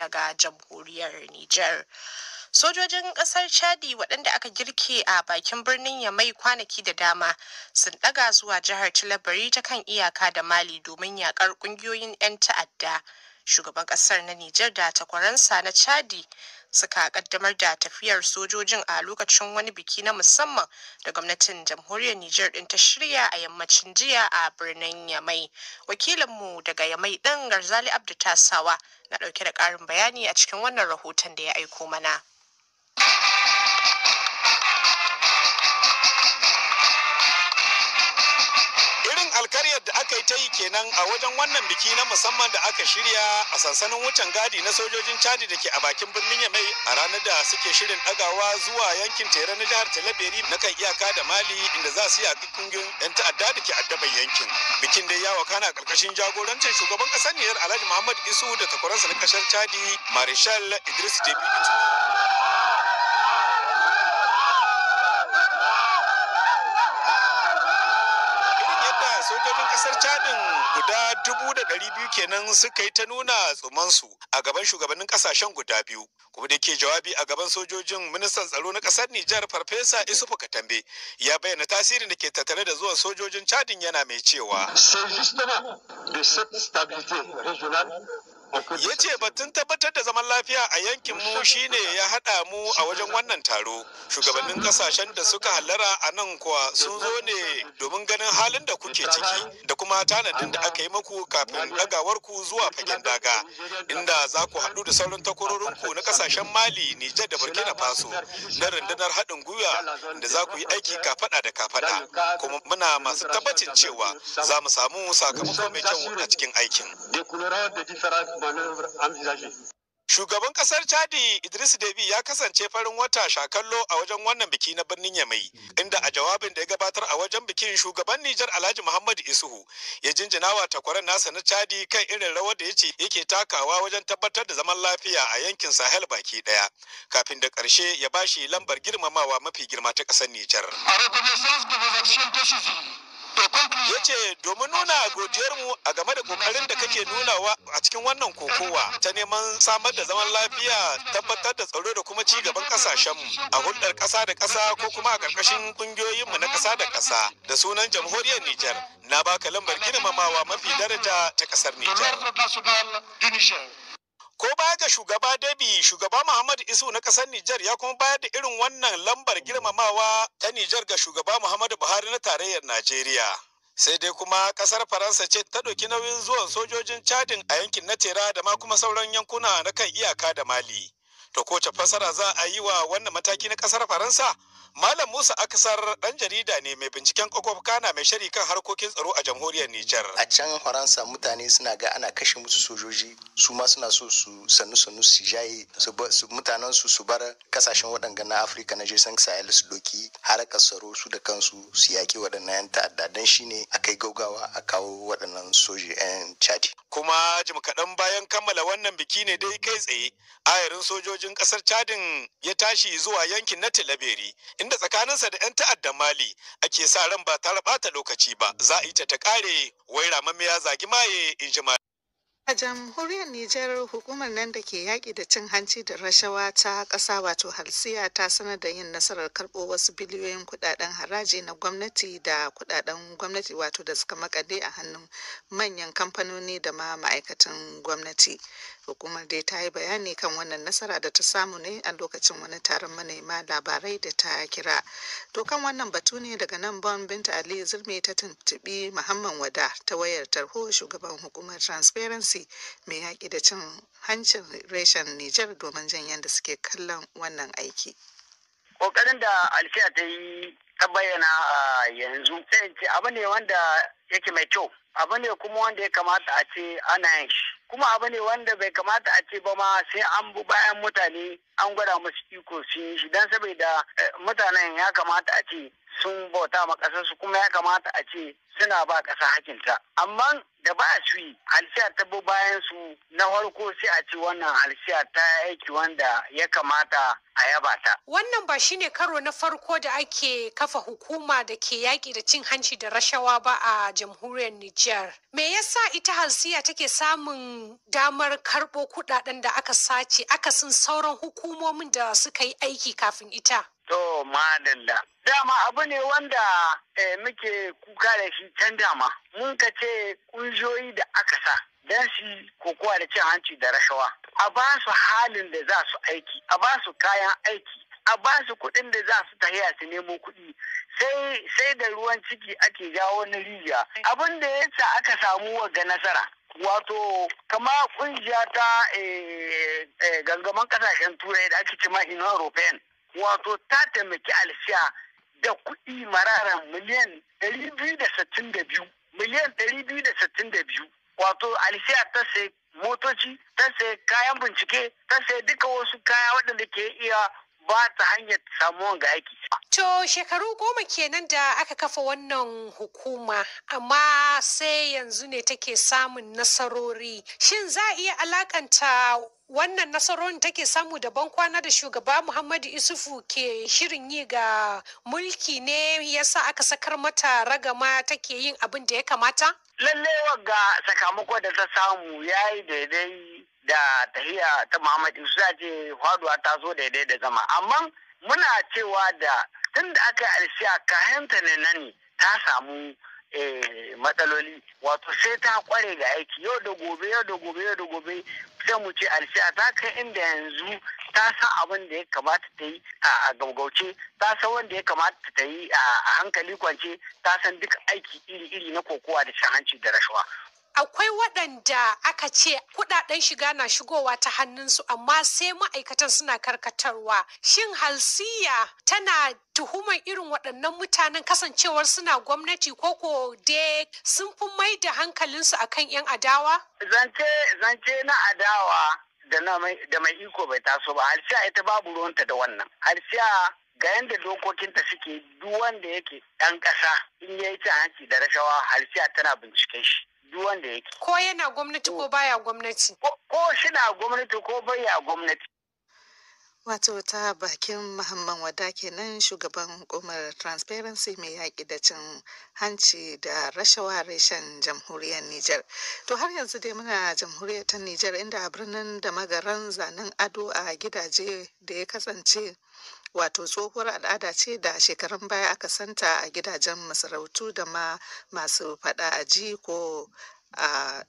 daga jamhuriyar Nijar. Sojojin ƙasar Chadi waɗanda aka girke a bakin birnin Yamai kwanaki da dama sun ɗaga zuwa jihar Tilaberi ta kan iyaka da Mali domin yaƙar ƙungiyoyin 'yan ta'adda. Shugaban ƙasar na Nijar da takwaransa na Chadi suka kaddamar da tafiyar sojojin a lokacin wani biki na musamman da gwamnatin jamhuriyar Nijar din ta shirya a yammacin jiya a birnin Yamai. Wakilinmu daga Yamai ɗin Garzali Abdu Tasawa na ɗauke da ƙarin bayani a cikin wannan rahoton da ya aiko mana. Alkaryar da aka yi ta yi kenan a wajen wannan biki na musamman da aka shirya a sansanin wucin gadi na sojojin Chadi da ke a bakin birnin Yamai a ranar da suke shirin ɗagawa zuwa yankin tere na jihar Talabiri na kan iyaka da Mali inda za su yaƙi kungiyoyin 'yan ta'adda da ke addaban yankin. Bikin dai ya wakana ƙarƙashin jagorancin shugaban ƙasar Nijar Alhaji Muhammad Isu da takwaransa na ƙasar Chadi Marshal Idris Deby. Sojojin kasar Chadin guda 200,000 kenan suka yi ta nuna tsumansu a gaban shugabannin kasashen guda biyu. Kuma da ke jawabi a gaban sojojin, ministan tsaro na kasar Nijar Farfesa Isufu Katambe ya bayyana tasirin da ke tattare da zuwan sojojin Chadin yana mai cewa ya ce batun tabbatar da zaman lafiya a yankin mu shine ya haɗa mu a wajen wannan taro. Shugabannin kasashen da suka hallara a nan kuwa sun zo ne domin ganin halin da kuke ciki da kuma tanadin da aka yi muku kafin ɗagawar ku zuwa fagen daga, inda za ku haɗu da sauran takwarorinku na kasashen Mali, Nijar da Burkina Faso na rundunar haɗin gwiwa da za ku yi aiki kafaɗa da kafaɗa, kuma muna masu tabbacin cewa za mu samu sakamako mai kyau a cikin aikin. Shugaban kasar Chadi Idris Deby ya kasance farin wata shakallo a wajen wannan biki na birnin Yamai, inda a jawabin da ya gabatar a wajen bikin shugaban Nijar Alhaji Muhammad Isuhu ya jinjina wa takwaran nasa na Chadi kan irin rawar da yace yake takawa wajen tabbatar da zaman lafiya a yankin Sahel baki daya, kafin da karshe ya bashi lambar girmamawa mafi girma ta kasar Nijar. Ya ce domin nuna godiyarmu a game da kokarin da kake nunawa a cikin wannan kokowa ta neman samar da zaman lafiya, tabbatar da tsaro da kuma ci gaban kasashenmu a hulɗar ƙasa da ƙasa ko kuma a ƙarƙashin ƙungiyoyinmu na ƙasa da ƙasa, da sunan jamhuriyar Nijar na baka lambar girmamawa mafi daraja ta ƙasar Nijar. Ko baya ga shugaba Deby, shugaba Muhammad Isu na ƙasar Nijar ya kuma bayar da irin wannan lambar girmamawa ta Nijar ga shugaba Muhammadu Buhari na tarayyar Najeriya. Sai dai kuma ƙasar Faransa ce ta ɗauki nauyin zuwan sojojin Chadin a yankin na Tera da ma kuma sauran yankuna na kan iyaka da Mali. To ko ce fasara za a yi wa wannan mataki na ƙasar Faransa? Malam Musa Aksar ɗan jarida ne mai binciken kwakwaf kana mai shari kan harkokin tsaro a jamhuriyar Nijar. A can Faransa mutane suna ga ana kashe musu sojoji, su ma suna so su sannu su jaye mutanen su bar kasashen waɗanga na Afirka na jesan Sahel su doki harkar tsaro su da kansu su yaƙi waɗannan 'yan ta'adda, dan shine akai gaugawa a kawo waɗannan soji 'yan Chadi. Kuma jim kaɗan bayan kammala wannan biki ne dai kai tsaye ayarin sojojin ƙasar Chadin ya tashi zuwa yankin na Tilaberi, inda tsakaninsa da 'yan ta'addan Mali ake sa ran ba tare ɓata lokaci ba za a yi ta ƙare, wai ramammiya zagi maye in ji A jamhuriyar Nijar, hukumar nan da ke yaƙi da cin hanci da rashawa ta ƙasa wato halsiya ta sanar da yin nasarar karɓo wasu biliyoyin kuɗaɗen haraji na gwamnati da kuɗaɗen gwamnati wato da suka makale a hannun manyan kamfanoni da ma ma'aikatan gwamnati. Hukumar dai ta yi bayani kan wannan nasara da ta samu ne a lokacin wani taron manema labarai da ta kira. To kan wannan batu ne daga nan Bon Binta Ali Zurmi ta tuntuɓi Muhammad Wada ta wayar tarho, shugaban hukumar Transparency mai yaƙi da cin hancin reshen Nijar, domin jan yadda suke kallon wannan aiki. Ƙoƙarin da Alfiya ta yi ta bayyana a yanzu sai ce abu ne wanda yake mai kyau, abu ne kuma wanda ya kamata a ce ana yin shi, kuma abu ne wanda bai kamata a ce ba ma sai an bu bayan mutane an gwada musu iko su yi shi, don saboda mutanen ya kamata a ce sun bauta ma ƙasarsu kuma ya kamata a ce suna ba ƙasa hakinta. Amma da ba su yi halsiya ta bi bayan su na farko sai a ce wannan halsiya ta aiki wanda ya kamata a yaba ta. Wannan ba shine karo na farko da ake kafa hukuma da ke yaƙi da cin hanci da rashawa ba a jamhuriyar Nijar. Me yasa ita halsiya take samun damar karɓo kuɗaɗen da aka sace akasin sauran hukumomin da suka yi aiki kafin ita? To madalla. Dama abu ne wanda muke kuka da shi can dama. Mun ka ce ƙungiyoyi da aka sa don su kokowa da cin hanci da rashawa. A ba su halin da za su aiki, a ba su kayan aiki, a ba su kuɗin da za su tahiya su nemo kuɗi. Sai da ruwan ciki ake jawo na rijiya. Abin da ya sa aka samu wagga nasara. Wato kama kungiya ta gangaman kasashen turai da ake cima Union European. Wato ta taimaki alsiya da kuɗi mararan miliyan 262. Miliyan 262. Wato alsiya ta sai motoci, ta sai kayan bincike, ta sai duka wasu kaya waɗanda ke iya ba ta hanyar samuwan ga aiki. To shekaru 10 kenan da aka kafa wannan hukuma, amma sai yanzu ne take samun nasarori. Shin za a iya alakanta wannan nasarorin take samu da bankwana da shugaba Muhammadu Isufu ke shirin yi ga mulki ne yasa aka sakar mata ragama take yin abin da ya kamata? Lalle wagga sakamako da ta samu ya yi daidai da tahiya ta Muhammad Isu ce faduwa ta zo daidai da zama. Amma muna cewa da tun da aka yi alsiya kayanta ne nan ta samu matsaloli, wato sai ta kware ga aiki yau da gobe sai mu ce alsiya ta kai inda yanzu ta san abin da ya kamata ta yi a gaugauce, ta san wanda ya kamata ta yi a hankali kwance, ta san duk aiki iri-iri na kokowa da cin hanci da rashawa. Akwai waɗanda aka ce kuɗaɗen shiga na shigowa ta hannunsu amma sai ma'aikatan suna karkatarwa. Shin halsiya tana tuhumar irin waɗannan mutanen kasancewar suna gwamnati koko dai sun fi mai da hankalinsu akan 'yan adawa? Zance na adawa da mai iko bai taso ba. Halsiya ita babu ruwanta da wannan. Halsiya ga yadda dokokinta suke duk wanda yake ɗan ƙasa in yayi cin hanci da rashawa halsiya tana binciken shi. Duk wanda yake. Ko yana gwamnati ko baya gwamnati? Ko shi na gwamnati ko baya gwamnati. Wato ta bakin Muhammad Wada kenan shugaban hukumar Transparency mai yaƙi da cin hanci da rashawa reshen jamhuriyar Nijar. To har yanzu dai muna jamhuriyar ta Nijar inda a birnin da magaran zanen ado a gidaje da ya kasance wato tsohuwar al'ada ce da shekarun baya aka santa a gidajen masarautu da ma masu faɗa a ji ko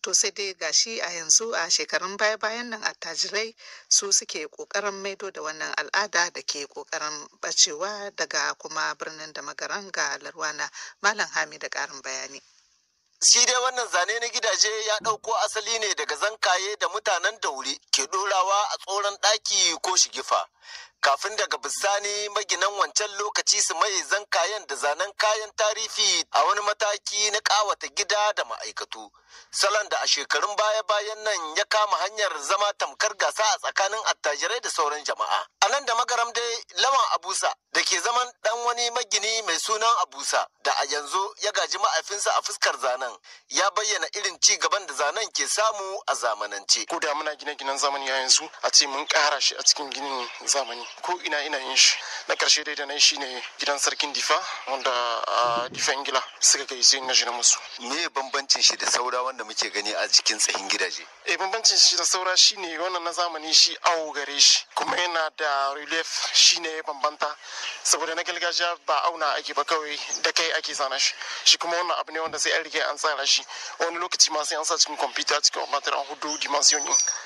to sai dai gashi a yanzu a shekarun baya-bayan nan attajirai su suke kokarin maido da wannan al'ada da ke kokarin bacewa daga kuma birnin da magaran ga Larwana. Malam Hami da karin bayani. Shi dai wannan zane na gidaje ya ɗauko asali ne daga zankaye da mutanen daure ke ɗorawa a tsoron ɗaki ko shigifa. Kafin daga bisani maginan wancan lokaci su mai zankayen da zanen kayan tarihi a wani mataki na ƙawata gida da ma'aikatu. Salon da a shekarun baya-bayan nan ya kama hanyar zama tamkar gasa a tsakanin attajirai da sauran jama'a. A nan da magaram dai Lawan Abusa da ke zaman ɗan wani magini mai sunan Abusa da a yanzu ya gaji ma'aifinsa a fuskar zanen ya bayyana irin ci gaban da zanen ke samu a zamanance. Ko da muna gine-ginen zamani a yanzu a ce mun ƙara shi a cikin ginin zamani. Ko ina yin shi na karshe dai da nan shine gidan sarkin Difa wanda a Difa Ingila suka kai sai na jina musu. Me bambancin shi da saura wanda muke gani a cikin tsahin gidaje? Bambancin shi da saura shine wannan na zamani shi awo gare shi kuma yana da relief shine ya bambanta saboda na gargajiya ba auna ake ba kawai da kai ake zana shi kuma wannan abu ne wanda sai an rike an tsara shi wani lokaci ma sai an sa cikin kwamfuta cikin ormatar an hudu dimension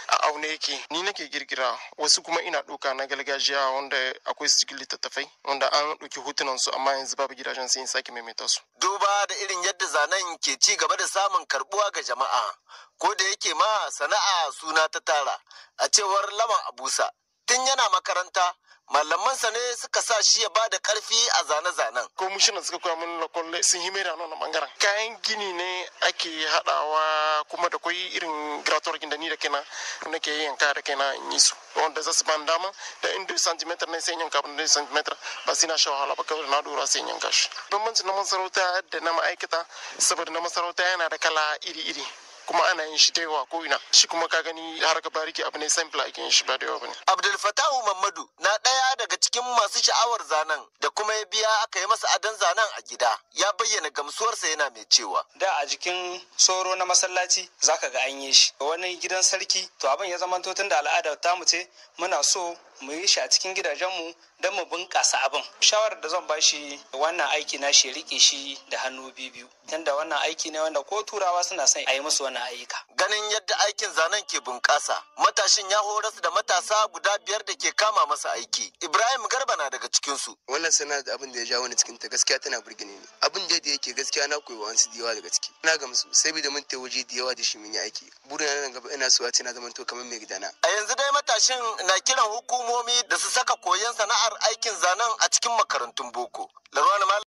a aune yake ni nake girgira wasu kuma ina ɗauka na gargajiya wanda akwai su cikin littattafai wanda an ɗauki hotunan su amma yanzu babu gidajen sai in sake maimaita su. Duba da irin yadda zanen ke ci gaba da samun karbuwa ga jama'a ko da yake ma sana'a suna ta tara a cewar Lawan Abusa tun yana makaranta malamansa ne suka sa shi ya bada karfi a zane-zanen. Ko mushinan suka koya min lakwal sun yi mai da wannan bangaren. Kayan gini ne ake haɗawa kuma da kwai irin grator da ni da kaina nake yanka da kaina in yi su. Wanda za su ban dama da in 2 cm ne sai yanka abin 2 cm ba sai na sha wahala ba kawai na dora sai yanka shi. Bambancin na masarauta da na ma'aikata saboda na masarauta yana da kala iri-iri. Kuma ana yin shi da yawa ko ina shi kuma ka gani har ka bariki abu ne simple ake yin shi ba da yawa bane. Abdul Fatahu Mamadu na ɗaya daga cikin masu sha'awar zanen da kuma ya biya aka yi masa adon zanen a gida ya bayyana gamsuwarsa yana mai cewa da a jikin soro na masallaci zaka ga an yi shi wani gidan sarki to abin ya zama to tunda al'ada ta mu ce muna so mu yi shi a cikin gidajenmu don mu bunƙasa abin. Shawarar da zan bashi wannan aiki na shi rike shi da hannu biyu tunda wannan aiki ne wanda ko turawa suna son a yi musu wannan ayyuka. Ganin yadda aikin zanen ke bunƙasa matashin ya horas da matasa guda 5 da ke kama masa aiki. Ibrahim Garba na daga cikinsu. Wannan sana'a da abin da ya ja wani cikin ta gaskiya tana burgine ne. Abin da yake gaskiya na koyi wasu da yawa daga ciki. Na gamsu saboda mun tai waje da yawa da shi mun yi aiki. Burin nan gaba ina so a ce na zamanto kamar mai gidana. A yanzu dai matashin na kiran hukumomi da su saka koyon sana'ar aikin zanen a cikin makarantun boko. Larwana